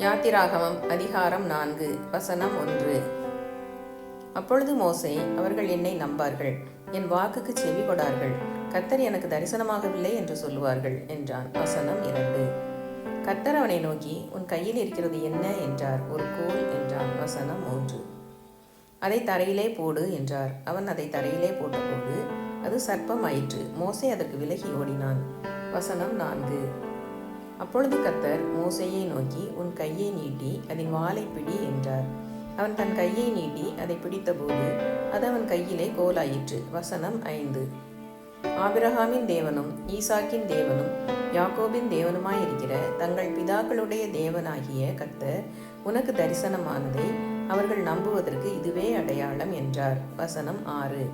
யாத்திராகமம் அதிகாரம் 4 வசனம் 1. அப்பொழுது மோசே, அவர்கள் என்னை நம்பார்கள், என் வாக்குக்கு செவி கொடார்கள், கர்த்தர் எனக்கு தரிசனமாகவில்லை என்று சொல்லுவார்கள் என்றான். வசனம் 2. கர்த்தர் அவனை நோக்கி, உன் கையில் இருக்கிறது என்ன என்றார். ஒரு கோல் என்றான். வசனம் 3. அதை தரையிலே போடு என்றார். அவன் அதை தரையிலே போட்டபோது அது சர்ப்பம் ஆயிற்று. மோசே அதற்கு விலகி ஓடினான். வசனம் 4. அப்பொழுது கர்த்தர் மோசேயை நோக்கி, உன் கையை நீட்டி அதன் வாலை பிடி என்றார். அவன் தன் கையை நீட்டி அதை பிடித்தபோது அது அவன் கையிலே கோலாயிற்று. வசனம் 5. ஆபிரகாமின் தேவனும் ஈசாக்கின் தேவனும் யாக்கோபின் தேவனுமாயிருக்கிற தங்கள் பிதாக்களுடைய தேவனாகிய கர்த்தர் உனக்கு தரிசனமானதை அவர்கள் நம்புவதற்கு இதுவே அடையாளம் என்றார். வசனம் 6.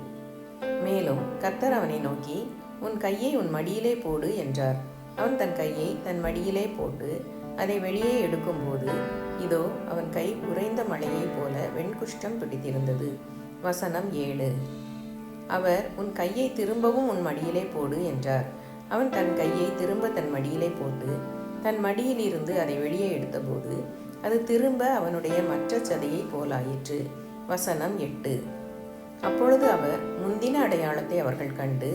மேலும் கர்த்தர் அவனை நோக்கி, உன் கையை உன் மடியிலே போடு என்றார். அவன் தன் கையை தன் மடியிலே போட்டு அதை வெளியே எடுக்கும்போது இதோ அவன் கை உறைந்த மலையைப் போல வெண்குஷ்டம் பிடித்திருந்தது. வசனம் 7. அவர், உன் கையை திரும்பவும் உன் மடியிலே போடு என்றார். அவன் தன் கையை திரும்ப தன் மடியிலே போட்டு தன் மடியிலிருந்து அதை வெளியே எடுத்தபோது அது திரும்ப அவனுடைய மற்ற சதையை போலாயிற்று. வசனம் 8. அப்பொழுது அவர், முந்தின அடையாளத்தை அவர்கள் கண்டு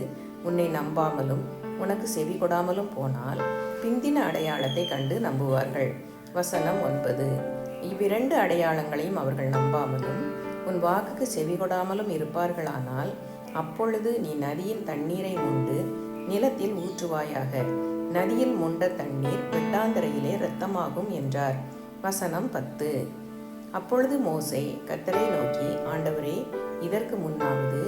உன்னை நம்பாமலும் உனக்கு செவி கொடாமலும் போனால் பிந்தின அடையாளத்தை கண்டு நம்புவார்கள். வசனம் 9. இவ்விரண்டு அடையாளங்களையும் அவர்கள் நம்பாமலும் உன் வாக்குக்கு செவி கொடாமலும் இருப்பார்களானால் அப்பொழுது நீ நதியின் தண்ணீரை மொண்டு நிலத்தில் ஊற்றுவாயாக. நதியில் மொண்ட தண்ணீர் வெட்டாந்தரையிலே இரத்தமாகும் என்றார். வசனம் 10. அப்பொழுது மோசே கர்த்தரை நோக்கி, ஆண்டவரே, இதற்கு முன்னாவது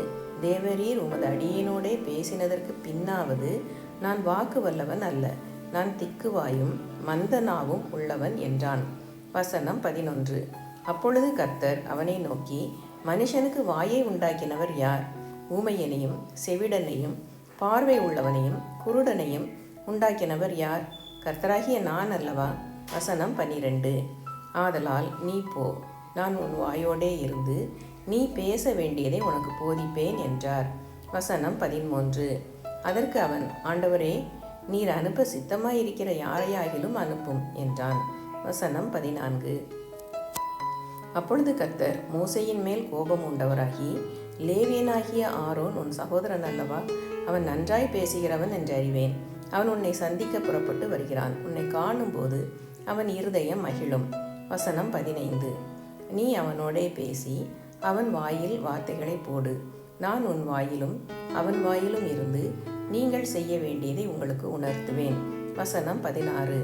தேவரீர் உமது அடியேனோடே பேசினதற்கு பின்னாவது நான் வாக்கு வல்லவன் அல்ல, நான் திக்குவாயும் மந்தனாவும் உள்ளவன் என்றான். வசனம் 11. அப்பொழுது கர்த்தர் அவனை நோக்கி, மனுஷனுக்கு வாயை உண்டாக்கினவர் யார்? ஊமையனையும் செவிடனையும் பார்வை உள்ளவனையும் குருடனையும் உண்டாக்கினவர் யார்? கர்த்தராகிய நான் அல்லவா? வசனம் 12. ஆதலால் நீ போ, நான் உன் வாயோடே இருந்து நீ பேச வேண்டியதை உனக்கு போதிப்பேன் என்றார். வசனம் 13. அதற்கு அவன், ஆண்டவரே, நீர் அனுப்ப சித்தமாயிருக்கிற யாரையாகிலும் அனுப்பும் என்றான். வசனம் 14. அப்பொழுது கர்த்தர் மோசேயின் மேல் கோபம் உண்டவராகி, லேவியனாகிய ஆரோன் உன் சகோதரன் அல்லவா? அவன் நன்றாய் பேசுகிறவன் என்று அறிவேன். அவன் உன்னை சந்திக்க புறப்பட்டு வருகிறான். உன்னை காணும்போது அவன் இருதயம் மகிழும். வசனம் 15. நீ அவனோடே பேசி அவன் வாயில் வார்த்தைகளை போடு. நான் உன் வாயிலும் அவன் வாயிலும் இருந்து நீங்கள் செய்ய வேண்டியதை உங்களுக்கு உணர்த்துவேன். வசனம் 16.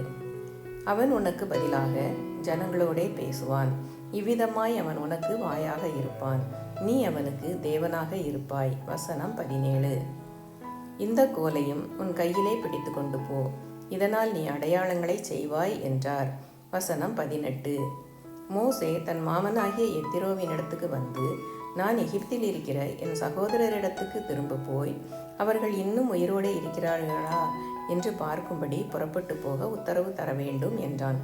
அவன் உனக்கு பதிலாக ஜனங்களோடே பேசுவான். இவ்விதமாய் அவன் உனக்கு வாயாக இருப்பான். நீ அவனுக்கு தேவனாக இருப்பாய். வசனம் 17. இந்த கோலையும் உன் கையிலே பிடித்து கொண்டு போ, இதனால் நீ அடையாளங்களை செய்வாய் என்றார். வசனம் 18. மோசே தன் மாமனாகிய எத்திரோவின் இடத்துக்கு வந்து, நான் எகிப்தில் இருக்கிற என் சகோதரரிடத்துக்கு திரும்ப போய் அவர்கள் இன்னும் உயிரோடு இருக்கிறார்களா என்று பார்க்கும்படி புறப்பட்டு போக உத்தரவு தர வேண்டும் என்றான்.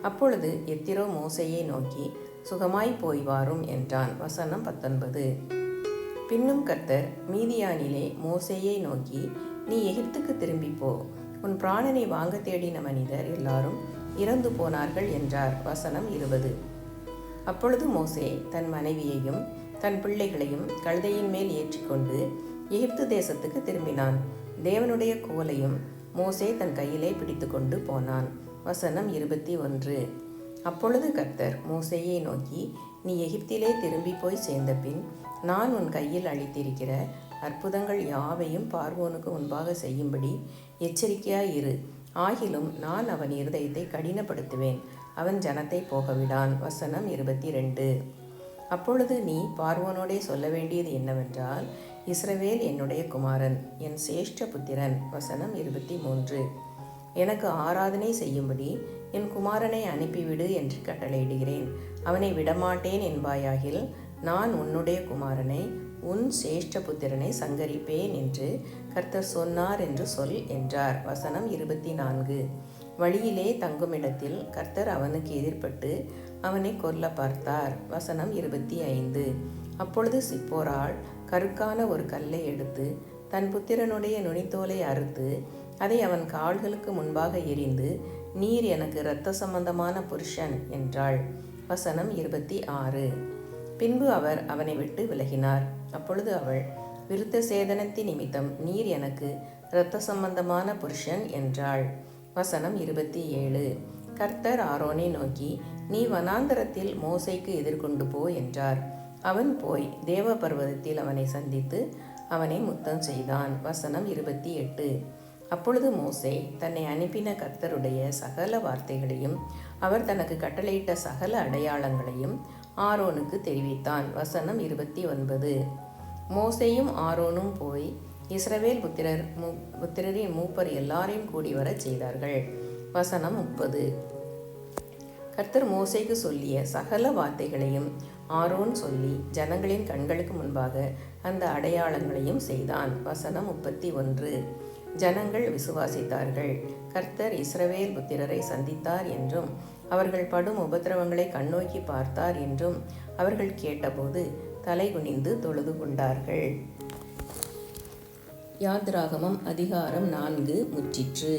அப்பொழுது எத்திரோ மோசேயை நோக்கி, சுகமாய் போய் வாரும் என்றான். வசனம் 19. பின்னும் கர்த்தர் மீதியானிலே மோசேயை நோக்கி, நீ எகிப்துக்கு திரும்பி போ, உன் பிராணனை வாங்க தேடின மனிதர் எல்லாரும் இறந்து போனார்கள் என்றார். வசனம் 20. அப்பொழுது மோசே தன் மனைவியையும் தன் பிள்ளைகளையும் கழுதையின் மேல் ஏற்றிக்கொண்டு எகிப்து தேசத்துக்கு திரும்பினான். தேவனுடைய கோலையும் மோசே தன் கையிலே பிடித்து கொண்டு போனான். வசனம் 21. அப்பொழுது கர்த்தர் மோசேயை நோக்கி, நீ எகிப்திலே திரும்பி போய் சேர்ந்த பின் நான் உன் கையில் அளித்திருக்கிற அற்புதங்கள் யாவையும் பார்வோனுக்கு முன்பாக செய்யும்படி எச்சரிக்கையாயிரு. ஆகிலும் நான் அவன் இருதயத்தை கடினப்படுத்துவேன், அவன் ஜனத்தை போகவிடான். வசனம் 22. அப்பொழுது நீ பார்வோனோடே சொல்ல வேண்டியது என்னவென்றால், இஸ்ரவேல் என்னுடைய குமாரன், என் சேஷ்ட புத்திரன். வசனம் 23. எனக்கு ஆராதனை செய்யும்படி என் குமாரனை அனுப்பிவிடு என்று கட்டளையிடுகிறேன். அவனை விடமாட்டேன் என்பாயாகில் நான் உன்னுடைய குமாரனை உன் சேஷ்ட புத்திரனை சங்கரிப்பேன் என்று கர்த்தர் சொன்னார் என்று சொல் என்றார். வசனம் 24. வழியிலே தங்குமிடத்தில் கர்த்தர் அவனுக்கு எதிர்பட்டு அவனை கொல்ல பார்த்தார். வசனம் 25. அப்பொழுது சிப்போராள் கருக்கான ஒரு கல்லை எடுத்து தன் புத்திரனுடைய நுனித்தோலை அறுத்து அதை அவன் கால்களுக்கு முன்பாக எறிந்து, நீர் எனக்கு இரத்த சம்பந்தமான புருஷன் என்றாள். வசனம் 26. பின்பு அவர் அவனை விட்டு விலகினார். அப்பொழுது அவள், விருத்த சேதனத்தின் நிமித்தம் நீர் எனக்கு இரத்த சம்பந்தமான புருஷன் என்றாள். வசனம் 27. கர்த்தர் ஆரோனை நோக்கி, நீ வனாந்தரத்தில் மோசேக்கு எதிர்கொண்டு போ என்றார். அவன் போய் தேவ பர்வதத்தில் அவனை சந்தித்து அவனை முத்தம் செய்தான். வசனம் 28. அப்பொழுது மோசே தன்னை அனுப்பின கர்த்தருடைய சகல வார்த்தைகளையும் அவர் தனக்கு கட்டளையிட்ட சகல அடையாளங்களையும் ஆரோனுக்கு தெரிவித்தான். வசனம் 29. மோசேயும் ஆரோனும் போய் இஸ்ரவேல் புத்திரரின் மூப்பர் எல்லாரையும் கூடி வரச் செய்தார்கள். வசனம் 30. கர்த்தர் மோசேக்கு சொல்லிய சகல வார்த்தைகளையும் ஆரோன் சொல்லி ஜனங்களின் கண்களுக்கு முன்பாக அந்த அடையாளங்களையும் செய்தான். வசனம் 31. ஜனங்கள் விசுவாசித்தார்கள். கர்த்தர் இஸ்ரவேல் புத்திரரை சந்தித்தார் என்றும் அவர்கள் படும் உபத்திரவங்களை கண்ணோக்கி பார்த்தார் என்றும் அவர்கள் கேட்டபோது தலை குனிந்து தொழுது கொண்டார்கள். யாத்ராகமம் அதிகாரம் 4 முற்றிற்று.